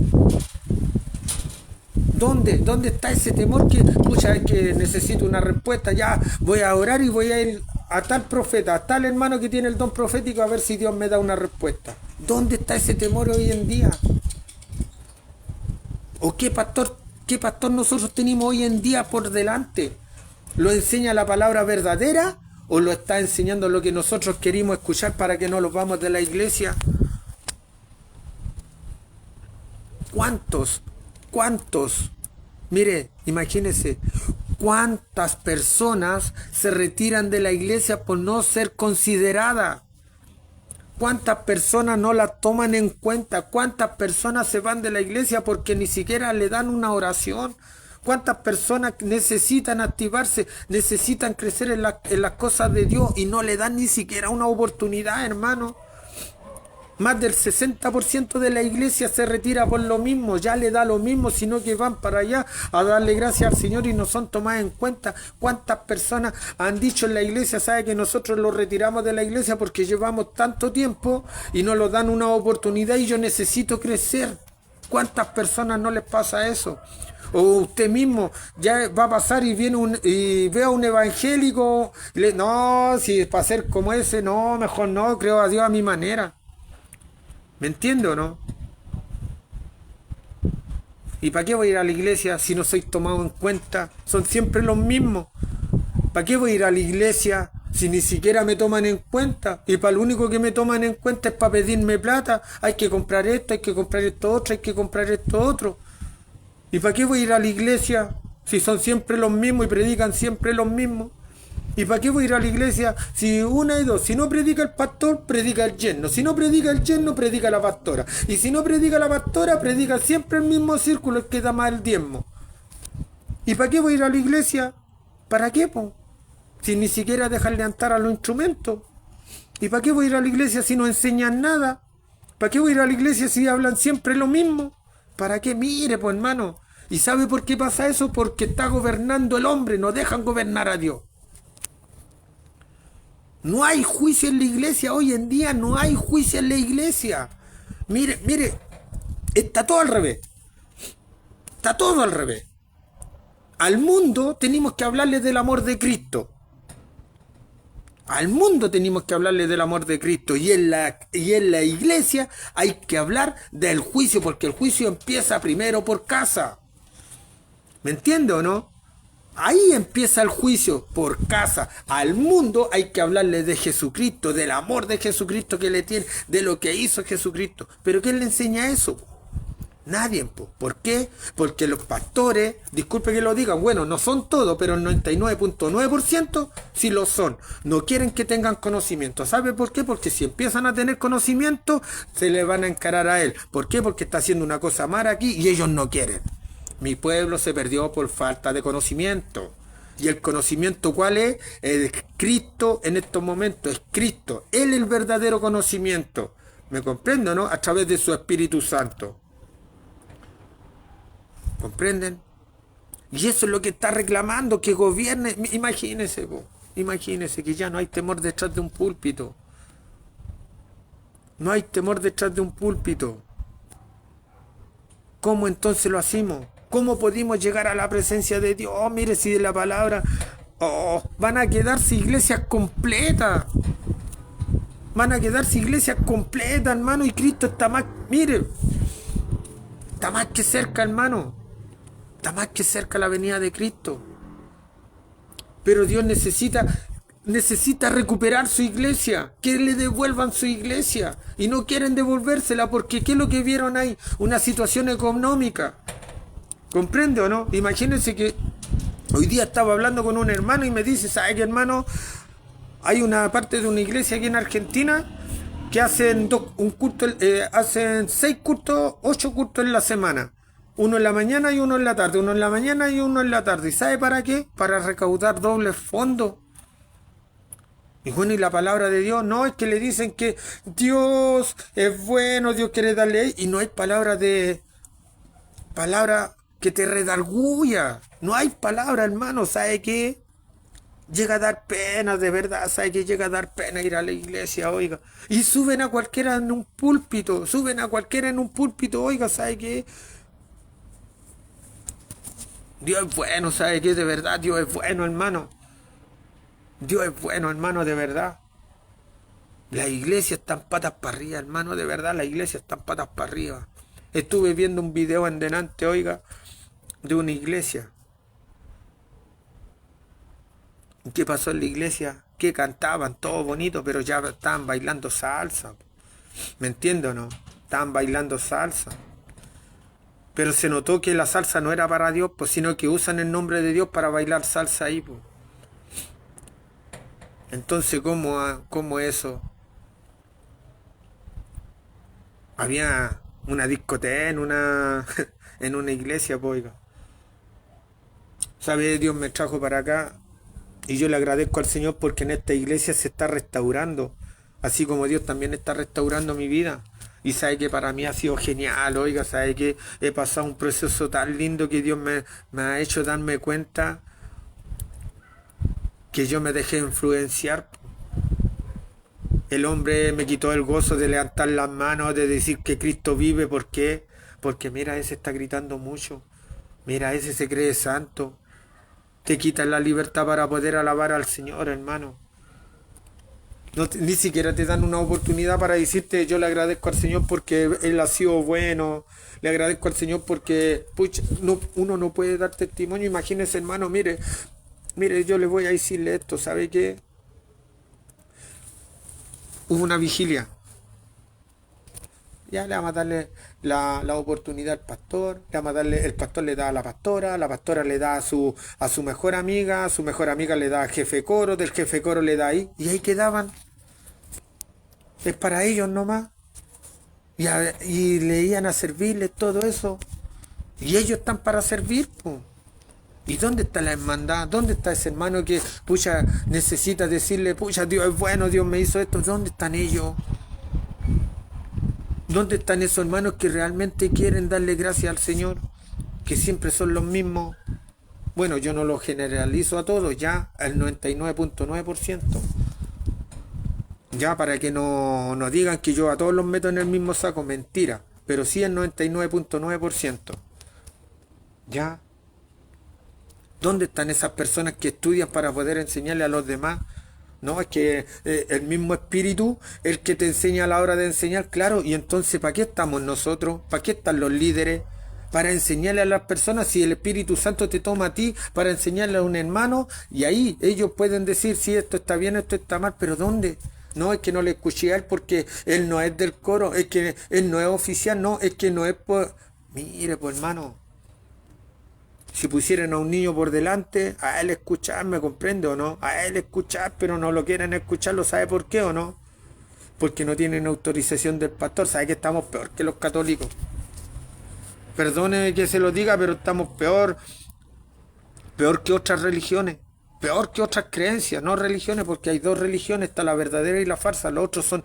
¿Dónde está ese temor que, pucha, es que necesito una respuesta? Ya voy a orar y voy a ir a tal profeta, a tal hermano que tiene el don profético a ver si Dios me da una respuesta. ¿Dónde está ese temor hoy en día? ¿O qué pastor nosotros tenemos hoy en día por delante? ¿Lo enseña la palabra verdadera o lo está enseñando lo que nosotros queremos escuchar para que no los vamos de la iglesia? ¿Cuántos? Mire, imagínense, ¿cuántas personas se retiran de la iglesia por no ser considerada? ¿Cuántas personas no la toman en cuenta? ¿Cuántas personas se van de la iglesia porque ni siquiera le dan una oración? ¿Cuántas personas necesitan activarse, necesitan crecer en las cosas de Dios y no le dan ni siquiera una oportunidad, hermano? Más del 60% de la iglesia se retira por lo mismo, ya le da lo mismo, sino que van para allá a darle gracias al Señor y no son tomadas en cuenta. ¿Cuántas personas han dicho en la iglesia, sabe que nosotros los retiramos de la iglesia porque llevamos tanto tiempo y no nos dan una oportunidad y yo necesito crecer? ¿Cuántas personas no les pasa eso? O usted mismo ya va a pasar y viene y ve a un evangélico, no, si es para ser como ese, no, mejor no, creo a Dios a mi manera. ¿Me entiende o no? ¿Y para qué voy a ir a la iglesia si no soy tomado en cuenta? Son siempre los mismos. ¿Para qué voy a ir a la iglesia si ni siquiera me toman en cuenta? Y para lo único que me toman en cuenta es para pedirme plata. Hay que comprar esto, hay que comprar esto otro, hay que comprar esto otro. ¿Y para qué voy a ir a la iglesia si son siempre los mismos y predican siempre los mismos? ¿Y para qué voy a ir a la iglesia si una y dos? Si no predica el pastor, predica el yerno. Si no predica el yerno, predica la pastora. Y si no predica la pastora, predica siempre el mismo círculo, el que da más el diezmo. ¿Y para qué voy a ir a la iglesia? ¿Para qué, po? Si ni siquiera dejan levantar a los instrumentos. ¿Y para qué voy a ir a la iglesia si no enseñan nada? ¿Para qué voy a ir a la iglesia si hablan siempre lo mismo? ¿Para qué? Mire, pues hermano. ¿Y sabe por qué pasa eso? Porque está gobernando el hombre, no dejan gobernar a Dios. No hay juicio en la iglesia hoy en día, no hay juicio en la iglesia. Mire, está todo al revés. Está todo al revés. Al mundo tenemos que hablarle del amor de Cristo. Al mundo tenemos que hablarle del amor de Cristo. Y en la iglesia hay que hablar del juicio, porque el juicio empieza primero por casa. ¿Me entiende o no? Ahí empieza el juicio, por casa. Al mundo hay que hablarle de Jesucristo, del amor de Jesucristo que le tiene, de lo que hizo Jesucristo. ¿Pero quién le enseña eso? Nadie. ¿Por qué? Porque los pastores, disculpe que lo digan, bueno, no son todos, pero el 99.9% sí lo son. No quieren que tengan conocimiento. ¿Sabe por qué? Porque si empiezan a tener conocimiento, se le van a encarar a él. ¿Por qué? Porque está haciendo una cosa mala aquí y ellos no quieren. Mi pueblo se perdió por falta de conocimiento. ¿Y el conocimiento cuál es? Es Cristo en estos momentos, es Cristo. Él es el verdadero conocimiento. ¿Me comprendo, no? A través de su Espíritu Santo. ¿Comprenden? Y eso es lo que está reclamando, que gobierne. Imagínense, imagínense que ya no hay temor detrás de un púlpito. No hay temor detrás de un púlpito. ¿Cómo entonces lo hacemos? ¿Cómo podemos llegar a la presencia de Dios? Oh, mire, si de la palabra van a quedarse iglesias completas. Van a quedarse iglesias completas, hermano. Y Cristo está más, mire, está más que cerca, hermano. Está más que cerca la venida de Cristo. Pero Dios necesita recuperar su iglesia, que le devuelvan su iglesia. Y no quieren devolvérsela porque ¿qué es lo que vieron ahí? Una situación económica. ¿Comprende o no? Imagínense que hoy día estaba hablando con un hermano y me dice, ¿sabe qué, hermano? Hay una parte de una iglesia aquí en Argentina que hacen hacen 6 cultos, 8 cultos en la semana. Uno en la mañana y uno en la tarde, uno en la mañana y uno en la tarde. ¿Y sabe para qué? Para recaudar doble fondo. Y bueno, y la palabra de Dios, no, es que le dicen que Dios es bueno, Dios quiere darle, y no hay palabra que te redarguya. No hay palabra, hermano, ¿sabe qué? Llega a dar pena, de verdad, ¿sabe qué? Llega a dar pena ir a la iglesia, oiga. Y suben a cualquiera en un púlpito, oiga, ¿sabe qué? Dios es bueno, ¿sabe qué? De verdad, Dios es bueno, hermano. Dios es bueno, hermano, de verdad. La iglesia está en patas para arriba, hermano, de verdad, la iglesia está en patas para arriba. Estuve viendo un video en delante, oiga, de una iglesia. ¿Qué pasó en la iglesia? Que cantaban, todo bonito, pero ya estaban bailando salsa. ¿Me entiendes o no? Estaban bailando salsa. Pero se notó que la salsa no era para Dios, pues, sino que usan el nombre de Dios para bailar salsa ahí, pues. Entonces, ¿cómo eso? Había una discoteca en una iglesia, pues, oiga. ¿Sabe? Dios me trajo para acá y yo le agradezco al Señor porque en esta iglesia se está restaurando, así como Dios también está restaurando mi vida. Y sabe que para mí ha sido genial, oiga, sabe que he pasado un proceso tan lindo que Dios me ha hecho darme cuenta que yo me dejé influenciar. El hombre me quitó el gozo de levantar las manos, de decir que Cristo vive. ¿Por qué? Porque mira, ese está gritando mucho. Mira, ese se cree santo. Te quitan la libertad para poder alabar al Señor, hermano. Ni siquiera te dan una oportunidad para decirte: yo le agradezco al Señor porque Él ha sido bueno. Le agradezco al Señor porque pucha, uno no puede dar testimonio. Imagínese, hermano, mire, yo le voy a decirle esto. ¿Sabe qué? Hubo una vigilia. Ya le vamos a darle la oportunidad al pastor, le vamos a darle, el pastor le da a la pastora le da a su mejor amiga le da al jefe coro, del jefe coro le da ahí, y ahí quedaban. Es para ellos nomás. Y le iban a servirles todo eso. Y ellos están para servir, pues. ¿Y dónde está la hermandad? ¿Dónde está ese hermano que, pucha, necesita decirle: pucha, Dios es bueno, Dios me hizo esto? ¿Dónde están ellos? ¿Dónde están esos hermanos que realmente quieren darle gracias al Señor? Que siempre son los mismos. Bueno, yo no lo generalizo a todos, ya al 99.9%. Ya, para que no digan que yo a todos los meto en el mismo saco, mentira. Pero sí el 99.9%. Ya. ¿Dónde están esas personas que estudian para poder enseñarle a los demás? No, es que el mismo espíritu, el que te enseña a la hora de enseñar, claro. Y entonces, ¿para qué estamos nosotros? ¿Para qué están los líderes? Para enseñarle a las personas. Si el Espíritu Santo te toma a ti para enseñarle a un hermano, y ahí ellos pueden decir: sí, esto está bien, esto está mal, pero ¿dónde? No, es que no le escuché a él porque él no es del coro, es que él no es oficial, no, es que no es por... Mire, pues, hermano, si pusieran a un niño por delante, a él escuchar, ¿me comprende o no? A él escuchar, pero no lo quieren escucharlo, ¿sabe por qué o no? Porque no tienen autorización del pastor. ¿Sabe que estamos peor que los católicos? Perdóneme que se lo diga, pero estamos peor que otras religiones, peor que otras creencias, no religiones, porque hay dos religiones, está la verdadera y la falsa. Los otros son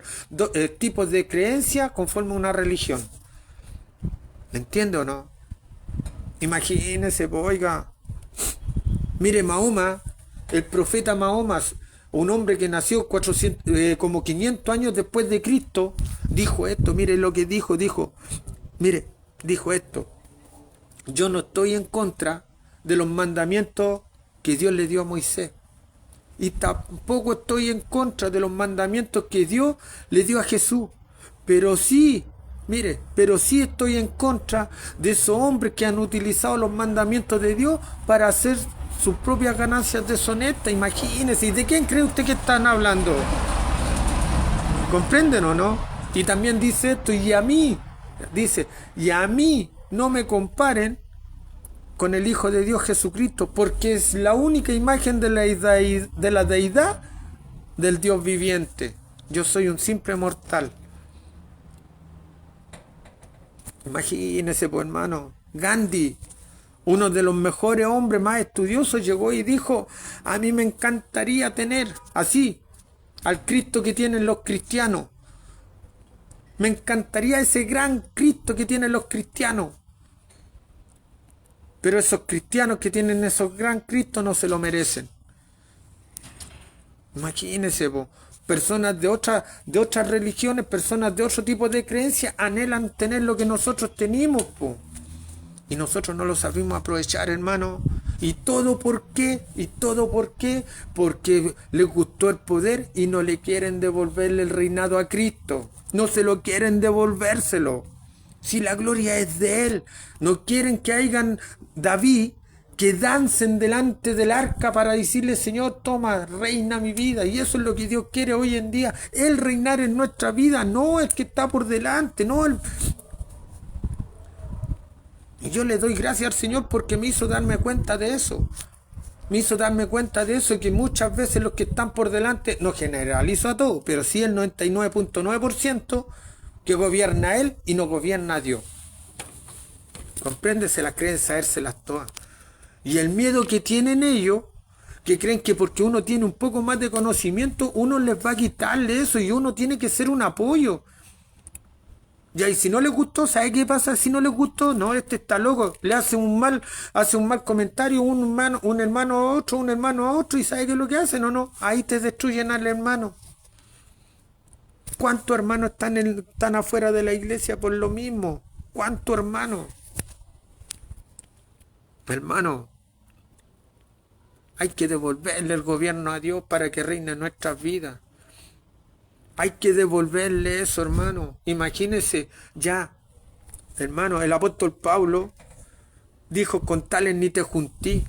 tipos de creencia conforme a una religión. ¿Me entiende o no? Imagínense, pues, oiga. Mire, Mahoma, el profeta Mahoma, un hombre que nació como 500 años después de Cristo, dijo esto. Mire lo que dijo, mire, dijo esto: yo no estoy en contra de los mandamientos que Dios le dio a Moisés, y tampoco estoy en contra de los mandamientos que Dios le dio a Jesús, pero sí, mire, pero sí estoy en contra de esos hombres que han utilizado los mandamientos de Dios para hacer sus propias ganancias deshonestas. Imagínense, ¿de quién cree usted que están hablando? ¿Comprenden o no? Y también dice esto: y a mí no me comparen con el Hijo de Dios Jesucristo, porque es la única imagen de la deidad del Dios viviente. Yo soy un simple mortal. Imagínese, pues hermano, Gandhi, uno de los mejores hombres más estudiosos, llegó y dijo, a mí me encantaría tener así al Cristo que tienen los cristianos. Me encantaría ese gran Cristo que tienen los cristianos. Pero esos cristianos que tienen esos gran Cristo no se lo merecen. Imagínense, personas de otras religiones, personas de otro tipo de creencias anhelan tener lo que nosotros tenemos, y nosotros no lo sabemos aprovechar, hermano. ¿Y todo por qué? ¿Y todo por qué? Porque les gustó el poder y no le quieren devolverle el reinado a Cristo. No se lo quieren devolvérselo. Si la gloria es de Él. No quieren que hagan David que dancen delante del arca para decirle, Señor, toma, reina mi vida. Y eso es lo que Dios quiere hoy en día. Él reinar en nuestra vida, no el que está por delante, no el... Y yo le doy gracias al Señor porque me hizo darme cuenta de eso. Me hizo darme cuenta de eso, que muchas veces los que están por delante, no generalizo a todos, pero sí el 99.9% que gobierna a Él y no gobierna a Dios. Comprende, se las creen sabérselas todas. Y el miedo que tienen ellos, que creen que porque uno tiene un poco más de conocimiento, uno les va a quitarle eso y uno tiene que ser un apoyo. Ya, y si no les gustó, ¿sabe qué pasa si no les gustó? No, este está loco, le hace un mal comentario un hermano a otro, y ¿sabe qué es lo que hacen o no? Ahí te destruyen al hermano. ¿Cuántos hermanos están afuera de la iglesia por lo mismo? ¿Cuántos hermanos? Hermano, hay que devolverle el gobierno a Dios para que reine en nuestras vidas. Hay que devolverle eso, hermano. Imagínese, ya, hermano, el apóstol Pablo dijo, con tales ni te juntí.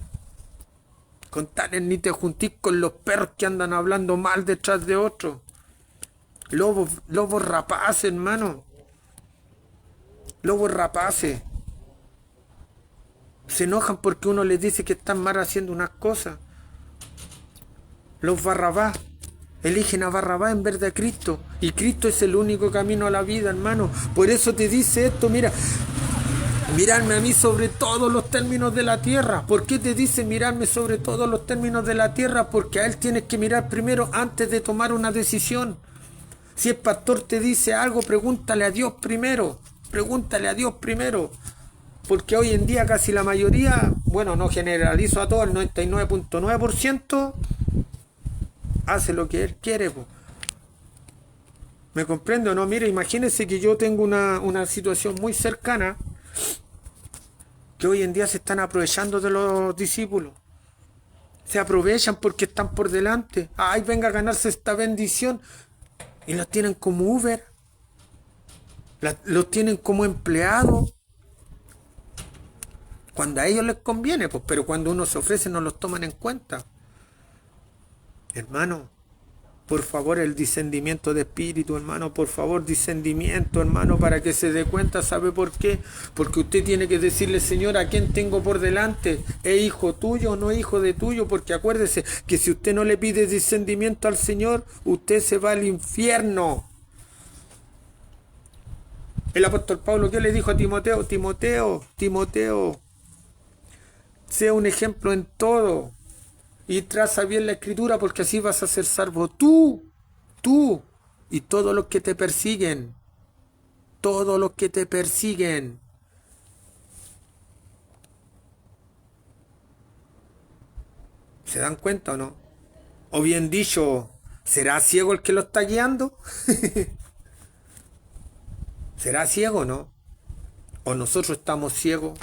Con tales ni te juntí con los perros que andan hablando mal detrás de otros. Lobos rapaces, hermano. Lobos rapaces. Se enojan porque uno les dice que están mal haciendo unas cosas. Los Barrabás. Eligen a Barrabás en vez de a Cristo. Y Cristo es el único camino a la vida, hermano. Por eso te dice esto, mira. Mirarme a mí sobre todos los términos de la tierra. ¿Por qué te dice mirarme sobre todos los términos de la tierra? Porque a Él tienes que mirar primero antes de tomar una decisión. Si el pastor te dice algo, pregúntale a Dios primero. Pregúntale a Dios primero. Porque hoy en día casi la mayoría, bueno, no generalizo a todo, el 99.9%, hace lo que Él quiere. ¿Me comprende o no? Mire, imagínense que yo tengo una situación muy cercana, que hoy en día se están aprovechando de los discípulos. Se aprovechan porque están por delante. Ay, venga a ganarse esta bendición. Y los tienen como Uber. Los tienen como empleados. Cuando a ellos les conviene, pues, pero cuando uno se ofrece no los toman en cuenta. Hermano, por favor, el discernimiento de espíritu, hermano, por favor, discernimiento, hermano, para que se dé cuenta. ¿Sabe por qué? Porque usted tiene que decirle, Señor, ¿a quién tengo por delante? ¿Es hijo tuyo o no es hijo de tuyo? Porque acuérdese que si usted no le pide discernimiento al Señor, usted se va al infierno. El apóstol Pablo, ¿qué le dijo a Timoteo? Timoteo, sea un ejemplo en todo. Y traza bien la escritura, porque así vas a ser salvo tú y todos los que te persiguen. Todos los que te persiguen. ¿Se dan cuenta o no? O bien dicho, ¿será ciego el que lo está guiando? ¿Será ciego o no? ¿O nosotros estamos ciegos?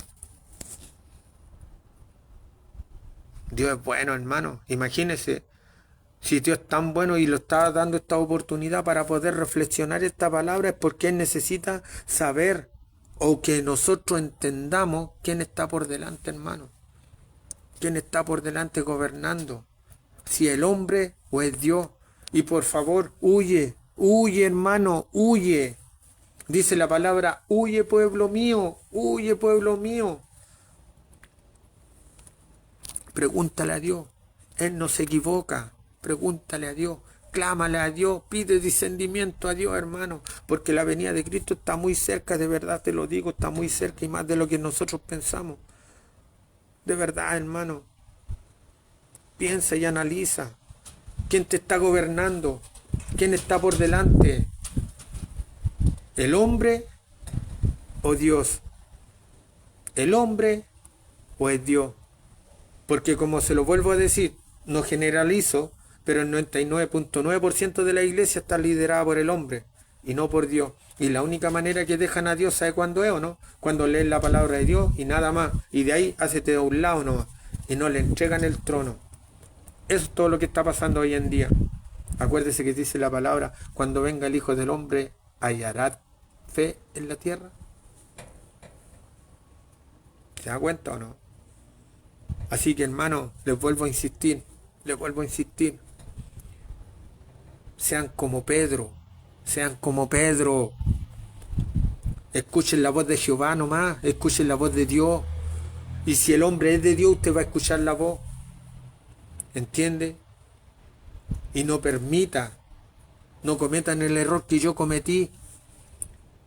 Dios es bueno, hermano. Imagínese, si Dios es tan bueno y lo está dando esta oportunidad para poder reflexionar esta palabra, es porque Él necesita saber o que nosotros entendamos quién está por delante, hermano. Quién está por delante gobernando. Si el hombre o es Dios. Y por favor, huye, hermano, huye. Dice la palabra, huye pueblo mío, huye pueblo mío. Pregúntale a Dios. Él no se equivoca. Pregúntale a Dios. clámale a Dios, pide discernimiento a Dios, hermano, porque la venida de Cristo está muy cerca, de verdad te lo digo, está muy cerca y más de lo que nosotros pensamos. De verdad, hermano. Piensa y analiza. ¿Quién te está gobernando? ¿Quién está por delante? ¿El hombre o Dios? ¿El hombre o es Dios? Porque como se lo vuelvo a decir, no generalizo, pero el 99.9% de la iglesia está liderada por el hombre y no por Dios. Y la única manera que dejan a Dios, ¿sabe cuándo es o no? Cuando leen la palabra de Dios y nada más. Y de ahí hácete a un lado nomás. Y no le entregan el trono. Eso es todo lo que está pasando hoy en día. Acuérdese que dice la palabra, cuando venga el Hijo del Hombre, ¿hallará fe en la tierra? ¿Se da cuenta o no? Así que, hermano, les vuelvo a insistir. Sean como Pedro. Escuchen la voz de Jehová nomás, escuchen la voz de Dios. Y si el hombre es de Dios, usted va a escuchar la voz. ¿Entiende? Y no cometan el error que yo cometí.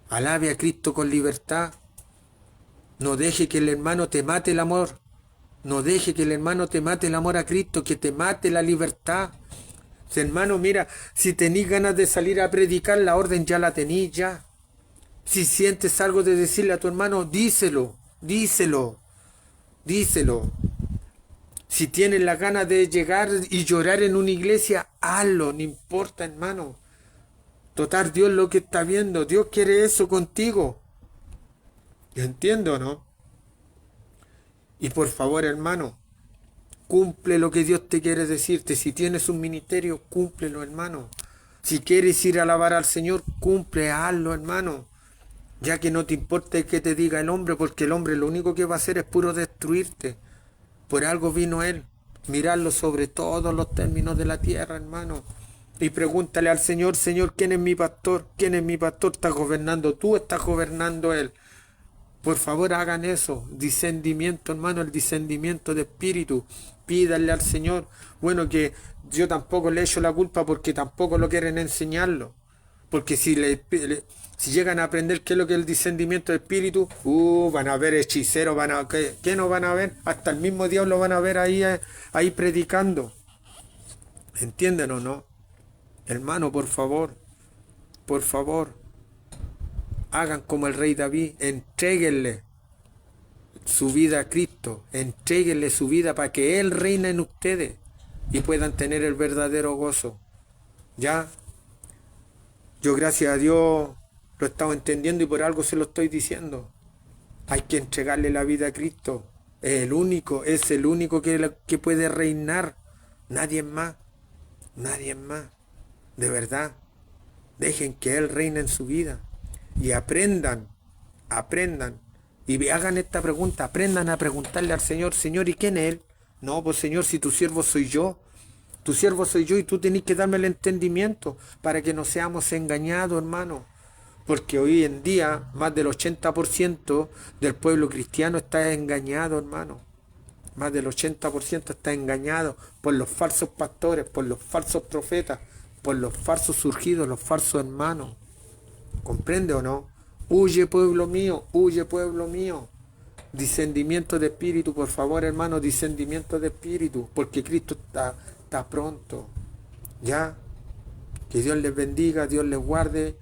Alabe a Cristo con libertad. No deje que el hermano te mate el amor. No deje que el hermano te mate el amor a Cristo, que te mate la libertad. Hermano, mira, si tenís ganas de salir a predicar, la orden ya la tenís ya. Si sientes algo de decirle a tu hermano, díselo. Si tienes las ganas de llegar y llorar en una iglesia, hazlo, no importa, hermano. Total, Dios lo que está viendo, Dios quiere eso contigo. ¿Entiendo, no? Y por favor, hermano, cumple lo que Dios te quiere decirte. Si tienes un ministerio, cúmplelo, hermano. Si quieres ir a alabar al Señor, hazlo, hermano. Ya que no te importa que te diga el hombre, porque el hombre lo único que va a hacer es puro destruirte. Por algo vino Él. Mirarlo sobre todos los términos de la tierra, hermano. Y pregúntale al Señor, Señor, ¿quién es mi pastor? ¿Quién es mi pastor? ¿Estás gobernando tú? ¿Estás gobernando Él? Por favor, hagan eso. Discernimiento, hermano, el discernimiento de espíritu. Pídanle al Señor. Bueno, que yo tampoco le echo la culpa porque tampoco lo quieren enseñarlo. Porque si llegan a aprender qué es lo que es el discernimiento de espíritu, van a ver hechiceros, ¿qué no van a ver? Hasta el mismo diablo van a ver ahí predicando. ¿Entienden o no? Hermano, por favor, hagan como el rey David, entréguenle su vida a Cristo, entréguenle su vida para que Él reine en ustedes y puedan tener el verdadero gozo. ¿Ya? Yo, gracias a Dios, lo he estado entendiendo y por algo se lo estoy diciendo. Hay que entregarle la vida a Cristo. Es el único que puede reinar. Nadie más. De verdad. Dejen que Él reine en su vida. Y aprendan. Y hagan esta pregunta. Aprendan a preguntarle al Señor, Señor, ¿y quién es Él? No, pues Señor, si tu siervo soy yo. Tu siervo soy yo y tú tenés que darme el entendimiento para que no seamos engañados, hermano. Porque hoy en día más del 80% del pueblo cristiano está engañado, hermano. Más del 80% está engañado por los falsos pastores, por los falsos profetas, por los falsos surgidos, los falsos hermanos. ¿Comprende o no? Huye, pueblo mío, huye, pueblo mío. Discernimiento de espíritu, por favor, hermano, discernimiento de espíritu, porque Cristo está pronto. ¿Ya? Que Dios les bendiga, Dios les guarde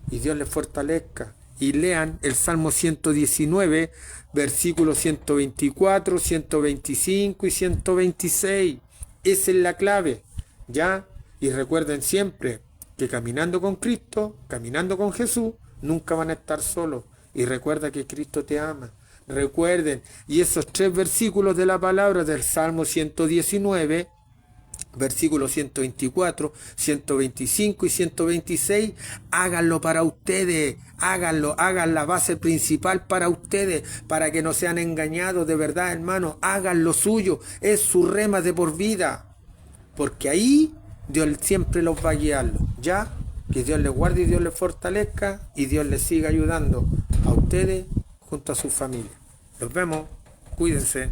y Dios les fortalezca. Y lean el Salmo 119, versículos 124, 125 y 126. Esa es la clave. ¿Ya? Y recuerden siempre que caminando con Cristo, caminando con Jesús, nunca van a estar solos. Y recuerda que Cristo te ama. Recuerden, y esos 3 versículos de la palabra del Salmo 119, versículos 124, 125 y 126, háganlo para ustedes, hagan la base principal para ustedes, para que no sean engañados, de verdad, hermano, hagan lo suyo, es su rema de por vida, porque ahí Dios siempre los va a guiar, ¿ya? Que Dios les guarde y Dios les fortalezca y Dios les siga ayudando a ustedes junto a su familia. Nos vemos, cuídense.